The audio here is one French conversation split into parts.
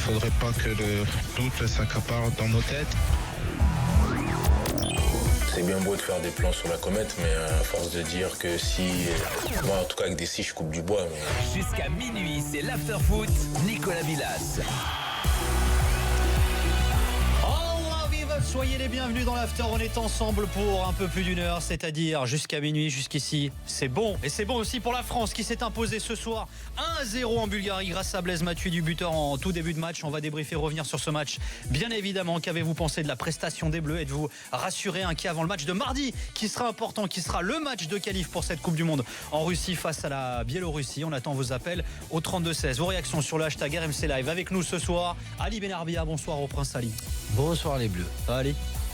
faudrait pas que le doute s'accapare dans nos têtes. C'est bien beau de faire des plans sur la comète, mais à force de dire que si... Moi, en tout cas, avec des scies, je coupe du bois. Mais... Jusqu'à minuit, c'est l'after-foot, Nicolas Villas. Soyez les bienvenus dans l'after, on est ensemble pour un peu plus d'une heure, c'est-à-dire jusqu'à minuit, jusqu'ici. C'est bon, et c'est bon aussi pour la France qui s'est imposée ce soir 1-0 en Bulgarie grâce à Blaise Matuidi, buteur en tout début de match. On va débriefer, revenir sur ce match. Bien évidemment, qu'avez-vous pensé de la prestation des Bleus? Êtes-vous rassuré, inquiet avant le match de mardi qui sera important, qui sera le match de qualif pour cette Coupe du Monde en Russie face à la Biélorussie? On attend vos appels au 32-16. Vos réactions sur le hashtag RMC Live. Avec nous ce soir, Ali Benarbia, bonsoir au Prince Ali. Bonsoir les Bleus. Ali.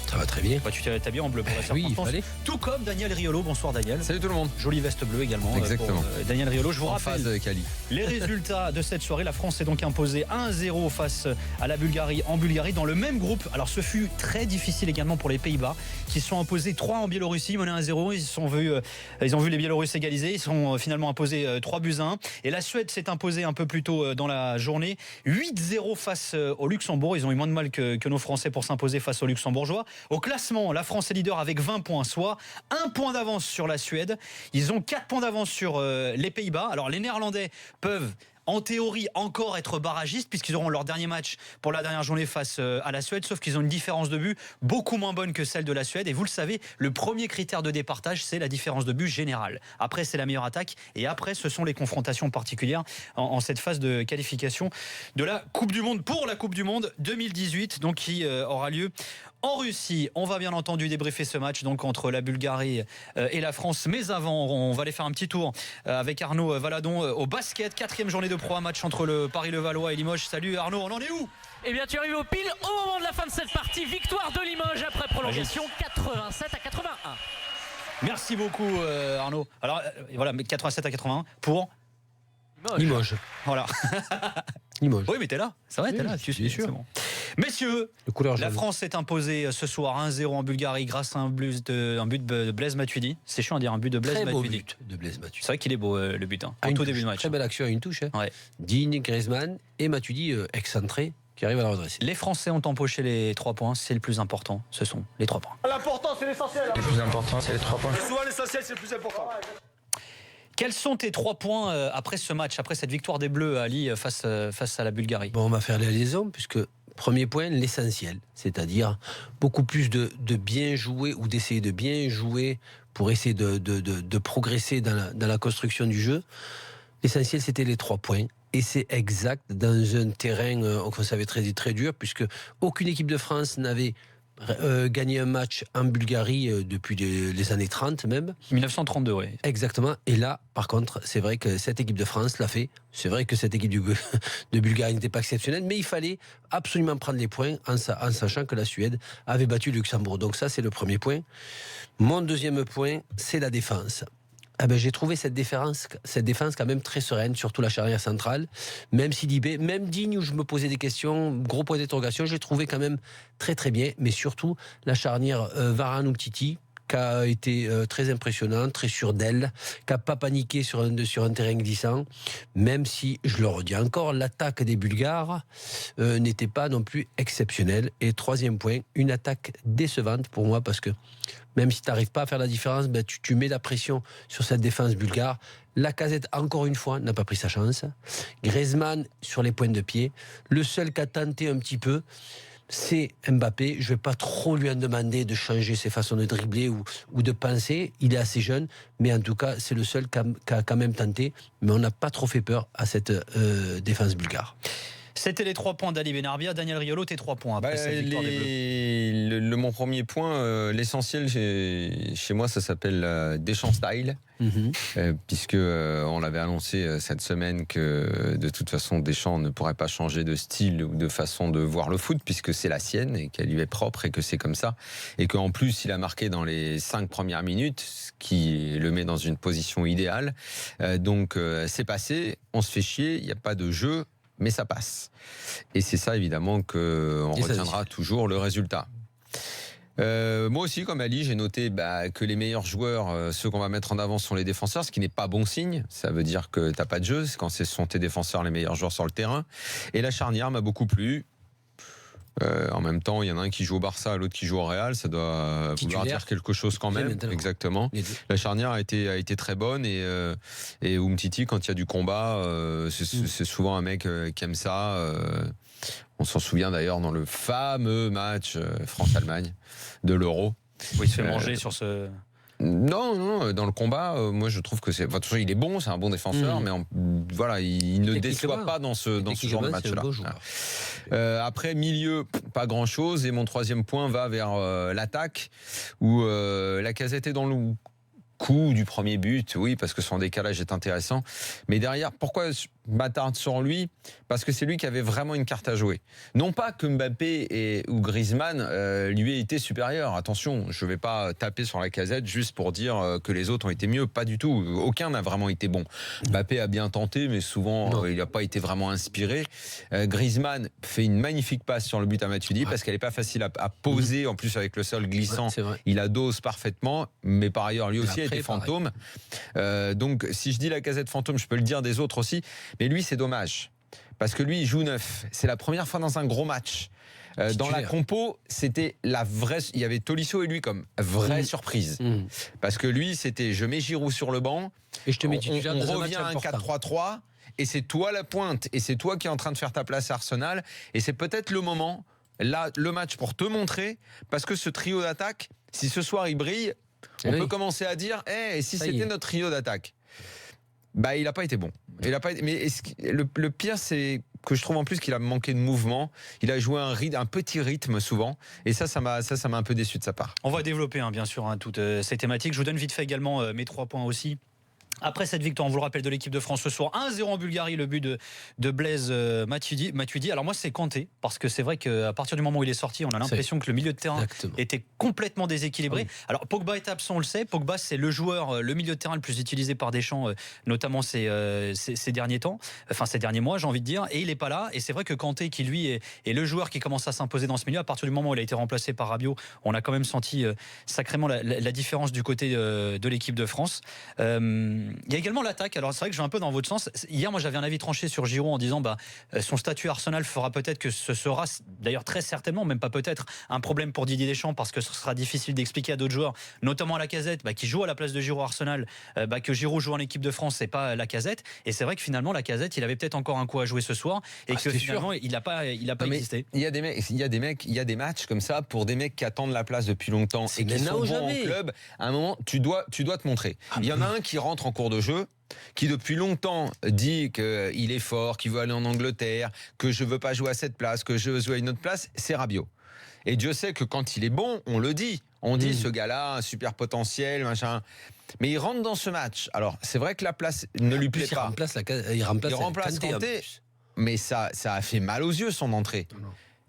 Ça va très bien. Bah, tu t'es bien en bleu pour la oui, circonstance. Tout comme Daniel Riolo. Bonsoir Daniel. Salut tout le monde. Jolie veste bleue également. Exactement. Pour Daniel Riolo. Je vous rappelle phase, Cali. Les résultats de cette soirée. La France s'est donc imposée 1-0 face à la Bulgarie en Bulgarie dans le même groupe. Alors ce fut très difficile également pour les Pays-Bas qui se sont imposés 3 en Biélorussie, menés 1-0. Ils ont vu les Biélorusses égaliser. Ils sont finalement imposés 3-1. Et la Suède s'est imposée un peu plus tôt dans la journée 8-0 face au Luxembourg. Ils ont eu moins de mal que nos Français pour s'imposer face aux Luxembourgeois. Au classement, la France est leader avec 20 points, soit 1 point d'avance sur la Suède. Ils ont 4 points d'avance sur les Pays-Bas. Alors les Néerlandais peuvent en théorie encore être barragistes puisqu'ils auront leur dernier match pour la dernière journée face à la Suède, sauf qu'ils ont une différence de but beaucoup moins bonne que celle de la Suède. Et vous le savez, le premier critère de départage, c'est la différence de but générale. Après, c'est la meilleure attaque et après, ce sont les confrontations particulières en cette phase de qualification de la Coupe du Monde pour la Coupe du Monde 2018, donc qui aura lieu en Russie. On va bien entendu débriefer ce match donc entre la Bulgarie et la France. Mais avant, on va aller faire un petit tour avec Arnaud Valadon au basket. 4e journée de Pro, un match entre le Paris-Levallois et Limoges. Salut Arnaud, on en est où? Eh bien tu arrives au pile au moment de la fin de cette partie. Victoire de Limoges après prolongation 87-81. Merci beaucoup Arnaud. Alors voilà, 87-81 pour Limoges. Voilà. Limoges. Oui mais t'es là, ça va, t'es là, tu suis sûr. Bon. Messieurs, la France s'est imposée ce soir 1-0 en Bulgarie grâce à un but de Blaise Matuidi. C'est chiant à dire, un but de Blaise Matuidi. Matuidi. But de Blaise Matuidi. C'est vrai qu'il est beau le but, au tout début de match. Très belle action à une touche. Ouais. Digne, Griezmann et Matuidi excentré qui arrive à la redresser. Les Français ont empoché les 3 points, c'est le plus important, ce sont les 3 points. L'important c'est l'essentiel. Le plus important, c'est les 3 points. Et souvent l'essentiel c'est le plus important. Quels sont tes 3 points après ce match, après cette victoire des Bleus, Ali, face à la Bulgarie? Bon, on va faire la liaison puisque premier point, l'essentiel, c'est-à-dire beaucoup plus de bien jouer ou d'essayer de bien jouer pour essayer de progresser dans la construction du jeu. L'essentiel, c'était les 3 points. Et c'est exact dans un terrain qu'on savait très dur, puisque aucune équipe de France n'avait gagné un match en Bulgarie depuis les années 30 même. 1932, oui. Exactement. Et là, par contre, c'est vrai que cette équipe de France l'a fait. C'est vrai que cette équipe de Bulgarie n'était pas exceptionnelle, mais il fallait absolument prendre les points en sachant que la Suède avait battu le Luxembourg. Donc ça, c'est le premier point. Mon deuxième point, c'est la défense. Ah ben, j'ai trouvé cette défense quand même très sereine, surtout la charnière centrale. Même Sidibé, même Digne, où je me posais des questions, gros point d'interrogation, j'ai trouvé quand même très bien. Mais surtout, la charnière Varane-Umtiti, qui a été très impressionnante, très sûre d'elle, qui n'a pas paniqué sur un terrain glissant, même si, je le redis encore, l'attaque des Bulgares n'était pas non plus exceptionnelle. Et troisième point, une attaque décevante pour moi, parce que même si tu n'arrives pas à faire la différence, ben tu mets la pression sur cette défense bulgare. Lacazette, encore une fois, n'a pas pris sa chance. Griezmann sur les pointes de pied. Le seul qui a tenté un petit peu, c'est Mbappé. Je ne vais pas trop lui en demander de changer ses façons de dribbler ou de penser. Il est assez jeune, mais en tout cas, c'est le seul qui a quand même tenté. Mais on n'a pas trop fait peur à cette défense bulgare. C'était les 3 points d'Ali Benarbia. Daniel Riolo, tes 3 points après cette victoire des Bleus. Mon premier point, l'essentiel chez moi, ça s'appelle Deschamps Style. Puisque on l'avait annoncé cette semaine que de toute façon Deschamps ne pourrait pas changer de style ou de façon de voir le foot, puisque c'est la sienne et qu'elle lui est propre et que c'est comme ça, et qu'en plus il a marqué dans les 5 premières minutes, ce qui le met dans une position idéale. Donc c'est passé, on se fait chier, il n'y a pas de jeu, mais ça passe. Et c'est ça évidemment qu'on retiendra toujours, le résultat. Moi aussi, comme Ali, j'ai noté que les meilleurs joueurs, ceux qu'on va mettre en avant, sont les défenseurs, ce qui n'est pas bon signe. Ça veut dire que t'as pas de jeu, c'est quand ce sont tes défenseurs les meilleurs joueurs sur le terrain. Et la charnière m'a beaucoup plu. En même temps, il y en a un qui joue au Barça, l'autre qui joue au Real. Ça doit vouloir dire quelque chose quand même. Exactement. La charnière a été très bonne et Umtiti, quand il y a du combat, c'est souvent un mec qui aime ça. On s'en souvient d'ailleurs dans le fameux match France-Allemagne de l'Euro. Oui, il se fait manger sur ce... Non, dans le combat, moi je trouve que c'est. Enfin, de toute façon, il est bon, c'est un bon défenseur, mais voilà, il ne déçoit pas dans ce genre de match-là. Après, milieu, pas grand-chose. Et mon troisième point va vers l'attaque, où Lacazette est dans le coup du premier but, oui, parce que son décalage est intéressant. Mais derrière, pourquoi je m'attarde sur lui? Parce que c'est lui qui avait vraiment une carte à jouer. Non pas que Mbappé ou Griezmann lui aient été supérieurs. Attention, je ne vais pas taper sur Lacazette juste pour dire que les autres ont été mieux. Pas du tout. Aucun n'a vraiment été bon. Mbappé a bien tenté, mais souvent, il n'a pas été vraiment inspiré. Griezmann fait une magnifique passe sur le but à Matuidi, parce qu'elle n'est pas facile à poser. En plus, avec le sol glissant, il la dose parfaitement. Mais par ailleurs, lui aussi a été fantôme. Donc, si je dis Lacazette fantôme, je peux le dire des autres aussi. Mais lui, c'est dommage. Parce que lui, il joue neuf. C'est la première fois dans un gros match. Dans la compo, c'était la vraie. Il y avait Tolisso et lui comme vraie surprise. Parce que lui, c'était je mets Giroud sur le banc. Et je te mets on revient à un 4-3-3. Et c'est toi la pointe. Et c'est toi qui es en train de faire ta place à Arsenal. Et c'est peut-être le moment, là, le match pour te montrer. Parce que ce trio d'attaque, si ce soir il brille, on peut commencer à dire et si c'était notre trio d'attaque? Il n'a pas été bon. Mais le pire, c'est que je trouve en plus qu'il a manqué de mouvement. Il a joué un petit rythme souvent. Et ça m'a un peu déçu de sa part. On va développer, bien sûr, toutes ces thématiques. Je vous donne vite fait également mes 3 points aussi. Après cette victoire, on vous le rappelle, de l'équipe de France ce soir, 1-0 en Bulgarie, le but de Blaise Matuidi. Alors moi, c'est Kanté, parce que c'est vrai qu'à partir du moment où il est sorti, on a l'impression que le milieu de terrain était complètement déséquilibré. Alors Pogba est absent, on le sait. Pogba, c'est le joueur, le milieu de terrain le plus utilisé par Deschamps, notamment ces derniers temps, enfin ces derniers mois, j'ai envie de dire. Et il n'est pas là. Et c'est vrai que Kanté, qui lui est le joueur qui commence à s'imposer dans ce milieu, à partir du moment où il a été remplacé par Rabiot, on a quand même senti sacrément la différence du côté de l'équipe de France. Il y a également l'attaque. Alors c'est vrai que je vais un peu dans votre sens. Hier, moi j'avais un avis tranché sur Giroud en disant son statut Arsenal fera peut-être que ce sera, d'ailleurs très certainement, même pas peut-être, un problème pour Didier Deschamps, parce que ce sera difficile d'expliquer à d'autres joueurs, notamment à Lacazette, qui joue à la place de Giroud Arsenal, que Giroud joue en équipe de France, c'est pas Lacazette. Et c'est vrai que finalement Lacazette, il avait peut-être encore un coup à jouer ce soir, et que finalement il n'a pas existé. Il y a des matchs comme ça pour des mecs qui attendent la place depuis longtemps et qui sont bons en club. À un moment, tu dois te montrer. Il y en a un qui rentre en cours de jeu, qui depuis longtemps dit qu'il est fort, qu'il veut aller en Angleterre, que je veux pas jouer à cette place, que je veux jouer à une autre place, c'est Rabiot. Et Dieu sait que quand il est bon, on le dit. On dit ce gars-là, un super potentiel, machin. Mais il rentre dans ce match. Alors, c'est vrai que la place ne lui plaît pas. Il remplace Kanté, mais ça a fait mal aux yeux, son entrée.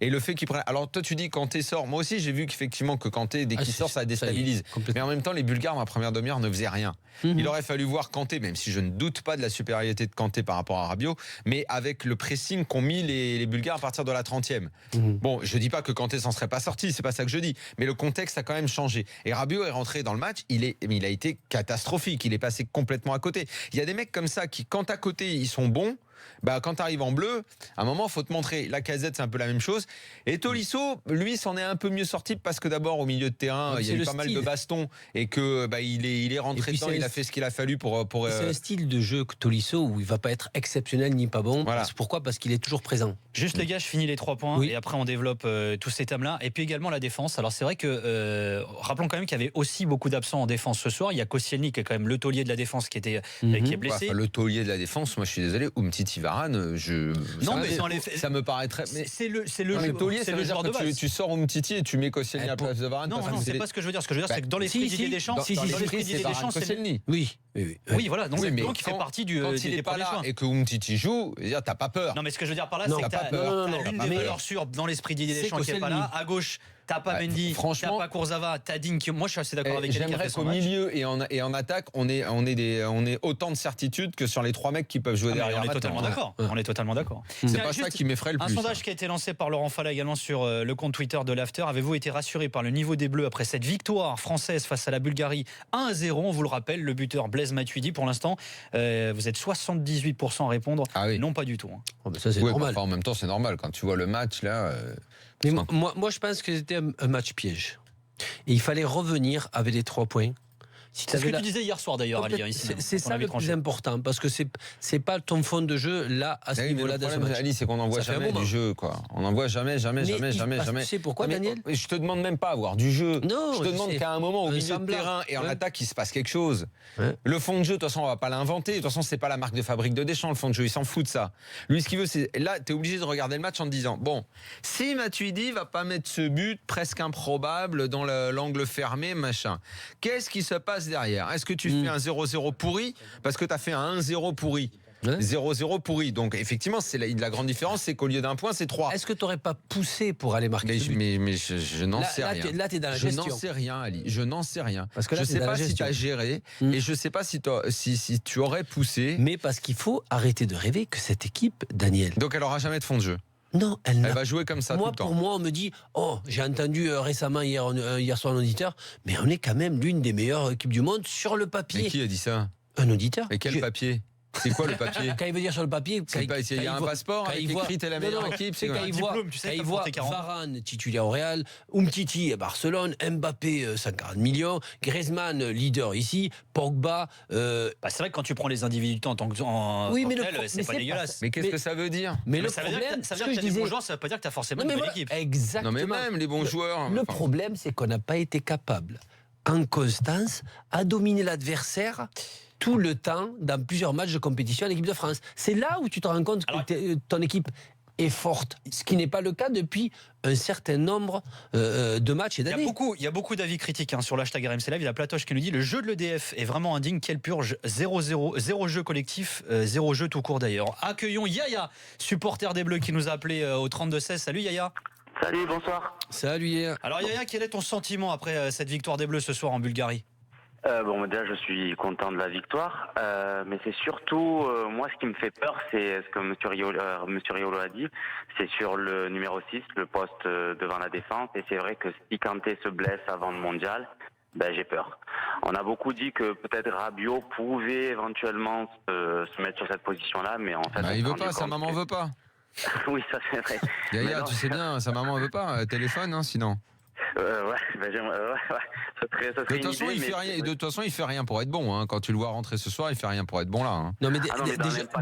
Et le fait qu'il prenne. Alors toi tu dis Kanté sort. Moi aussi j'ai vu qu'effectivement que Kanté dès qu'il sort ça déstabilise. Mais en même temps les Bulgares dans la première demi-heure ne faisaient rien. Il aurait fallu voir Kanté, même si je ne doute pas de la supériorité de Kanté par rapport à Rabiot, mais avec le pressing qu'ont mis les Bulgares à partir de la 30e. Bon, je dis pas que Kanté s'en serait pas sorti, c'est pas ça que je dis. Mais le contexte a quand même changé. Et Rabiot est rentré dans le match, il a été catastrophique. Il est passé complètement à côté. Il y a des mecs comme ça qui, quand à côté ils sont bons, quand tu arrives en bleu, à un moment, il faut te montrer. Lacazette, c'est un peu la même chose. Et Tolisso, lui, s'en est un peu mieux sorti parce que d'abord, au milieu de terrain, il y a eu pas mal de bastons et que il est rentré dedans, il a fait ce qu'il a fallu pour c'est un style de jeu que Tolisso où il va pas être exceptionnel ni pas bon. Voilà. Pourquoi ? Parce qu'il est toujours présent. Juste les gars, je finis les 3 points et après on développe tous ces thèmes-là. Et puis également la défense. Alors c'est vrai que rappelons quand même qu'il y avait aussi beaucoup d'absents en défense ce soir. Il y a Koscielny qui est quand même le taulier de la défense qui est blessé. Le taulier de la défense, moi je suis désolé, Umtiti Varane, ça me paraît très. C'est le joueur de base. Tu sors Umtiti et tu mets Koscielny à la place de Varane. Non, c'est pas ce que je veux dire. Ce que je veux dire, c'est que dans l'esprit Didier Deschamps, Koscielny. Oui, voilà. Donc il fait partie du. Quand il est pas là et que Umtiti joue, t'as pas peur. Non, mais ce que je veux dire par là, c'est que t'as l'une des valeurs sûres dans l'esprit Didier Deschamps qui est pas là. À gauche, T'as pas Mendy, franchement, t'as pas Kurzawa, t'as Digne. Moi, je suis assez d'accord avec elle. J'aimerais qu'au milieu et en attaque, on ait autant de certitude que sur les 3 mecs qui peuvent jouer derrière. On est totalement d'accord. On est totalement d'accord. C'est pas ça qui m'effraie le plus. Un sondage qui a été lancé par Laurent Falla également sur le compte Twitter de l'After. Avez-vous été rassuré par le niveau des Bleus après cette victoire française face à la Bulgarie 1-0? On vous le rappelle, le buteur Blaise Matuidi. Pour l'instant, vous êtes 78% à répondre. Ah oui. Non, pas du tout. Oh, ça, c'est normal. En même temps, c'est normal. Quand tu vois le match, là. Mais moi, je pense que c'était un match piège. Et il fallait revenir avec les 3 points. C'est ce que tu disais hier soir d'ailleurs, Ali. C'est ça le plus important, parce que c'est pas ton fond de jeu là à ce niveau-là de ce match. Ali, c'est qu'on n'en voit jamais du jeu, quoi. On n'en voit jamais. Tu sais pourquoi, Daniel? Je te demande même pas à voir du jeu. Non, je te demande qu'à un moment au milieu de terrain et en attaque, il se passe quelque chose. Ouais. Le fond de jeu, de toute façon, on va pas l'inventer. De toute façon, c'est pas la marque de fabrique de Deschamps. Le fond de jeu, il s'en fout de ça. Lui, ce qu'il veut, c'est là, t'es obligé de regarder le match en te disant, bon, si Matuidi va pas mettre ce but presque improbable dans l'angle fermé, machin, qu'est-ce qui se passe derrière? Est-ce que tu fais un 0-0 pourri parce que tu as fait un 1-0 pourri? 0-0 pourri. Donc effectivement, la grande différence, c'est qu'au lieu d'un point, c'est 3. Est-ce que tu n'aurais pas poussé pour aller marquer? Mais je n'en sais rien. Là, tu es dans la gestion. Je n'en sais rien, Ali. Je n'en sais rien. Parce que là, je ne sais pas si tu as géré et je ne sais pas si tu aurais poussé. Mais parce qu'il faut arrêter de rêver que cette équipe, Daniel. Donc elle n'aura jamais de fond de jeu. Non, elle va jouer comme ça tout le temps. Pour moi, on me dit, j'ai entendu récemment hier soir un auditeur, mais on est quand même l'une des meilleures équipes du monde sur le papier. Et qui a dit ça? Un auditeur. Et quel papier? C'est quoi le papier? Quand il veut dire sur le papier, il y a un passeport avec écrit t'es la meilleure équipe. C'est quand il voit Varane titulaire au Real, Umtiti à Barcelone, Mbappé 50 millions, Griezmann leader ici, Pogba. C'est vrai que quand tu prends les individus en tant que c'est pas dégueulasse. Mais qu'est-ce que ça veut dire? Mais le problème, ça veut dire que tu as des bons joueurs, ça veut pas dire que tu as forcément une bonne équipe. Exactement. Non mais même les bons joueurs. Le problème, c'est qu'on n'a pas été capable, en constance, à dominer l'adversaire tout le temps dans plusieurs matchs de compétition à l'équipe de France. C'est là où tu te rends compte que ton équipe est forte, ce qui n'est pas le cas depuis un certain nombre de matchs et d'années. Il y a beaucoup d'avis critiques sur l'hashtag RMC Live. Il y a Platoche qui nous dit le jeu de l'EDF est vraiment indigne, quelle purge, 0-0, 0 jeu collectif, 0 jeu tout court d'ailleurs. Accueillons Yaya, supporter des Bleus qui nous a appelé au 32-16. Salut Yaya. Salut, bonsoir. Salut Yaya. Alors Yaya, quel est ton sentiment après cette victoire des Bleus ce soir en Bulgarie? Déjà, je suis content de la victoire, mais c'est surtout, moi, ce qui me fait peur, c'est ce que Monsieur Riolo a dit, c'est sur le numéro 6, le poste devant la défense, et c'est vrai que si Kanté se blesse avant le mondial, j'ai peur. On a beaucoup dit que peut-être Rabiot pouvait éventuellement se mettre sur cette position-là, mais en fait... il veut pas, sa maman veut pas. Oui, ça c'est vrai. Yaya, tu sais bien, sa maman veut pas, téléphone, sinon... De toute façon, il fait rien pour être bon. Quand tu le vois rentrer ce soir, il fait rien pour être bon là. Non, mais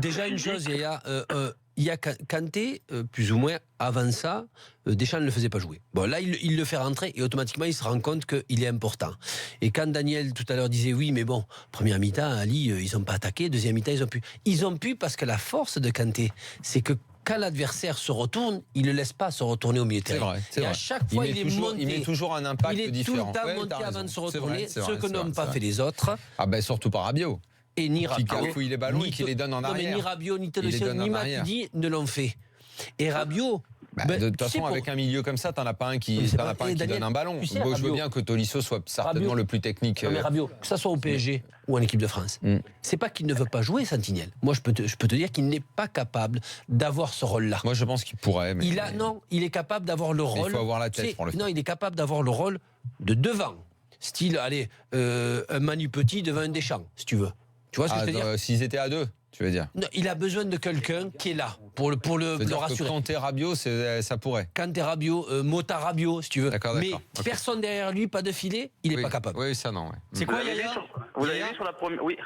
déjà une chose, il y a Kanté, plus ou moins avant ça, Deschamps ne le faisait pas jouer. Bon, là, il le fait rentrer et automatiquement, il se rend compte qu'il est important. Et quand Daniel tout à l'heure disait oui, mais bon, première mi-temps, Ali, ils n'ont pas attaqué, deuxième mi-temps, ils ont pu. Ils ont pu parce que la force de Kanté, c'est que quand l'adversaire se retourne, il ne le laisse pas se retourner au milieu de terrain. C'est vrai. À chaque fois, il est monté. Il met toujours un impact différent. Il est tout le temps monté avant de se retourner, ce que n'ont pas fait les autres. Surtout pas Rabiot. Et ni Rabiot. Qui cafouille les ballons et qui les donne en arrière. Mais ni Rabiot, ni Tolisso, ni Matuidi ne l'ont fait. Et Rabiot... de toute façon, avec un milieu comme ça, t'en as pas un qui donne un ballon. Je veux bien que Tolisso soit certainement le plus technique. Non, mais Rabiot, que ça soit au PSG ou en équipe de France, c'est pas qu'il ne veut pas jouer, Sentinelle. Moi, je peux te dire qu'il n'est pas capable d'avoir ce rôle-là. Moi, je pense qu'il pourrait. Mais... il est capable d'avoir le rôle. Il faut avoir la tête pour le faire. Non, il est capable d'avoir le rôle de devant. Style, un Manu Petit devant un Deschamps, si tu veux. Tu vois ce que je veux dire? S'ils étaient à deux, tu veux dire? Non, il a besoin de quelqu'un qui est là pour le rassurer. Kanté Rabiot, ça pourrait. Kanté Rabiot, Mota Rabiot, si tu veux. D'accord. Mais personne derrière lui, pas de filet, il n'est pas capable. Oui, ça non. Ouais. C'est quoi, Yaya? Vous l'avez vu sur la première? Oui.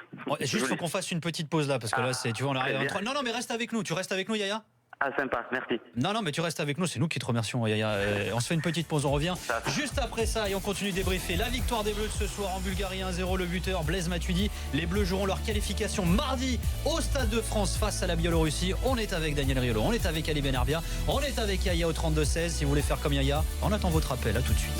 Juste, il faut qu'on fasse une petite pause là, parce que là, tu vois, on arrive à... Non, mais reste avec nous. Tu restes avec nous, Yaya? Ah, sympa, merci. Non, mais tu restes avec nous, c'est nous qui te remercions, Yaya. On se fait une petite pause, on revient juste après ça et on continue de débriefer la victoire des Bleus de ce soir en Bulgarie 1-0, le buteur Blaise Matuidi. Les Bleus joueront leur qualification mardi au Stade de France face à la Biélorussie. On est avec Daniel Riolo, on est avec Ali Benerbia, on est avec Yaya au 32-16. Si vous voulez faire comme Yaya, on attend votre appel, à tout de suite.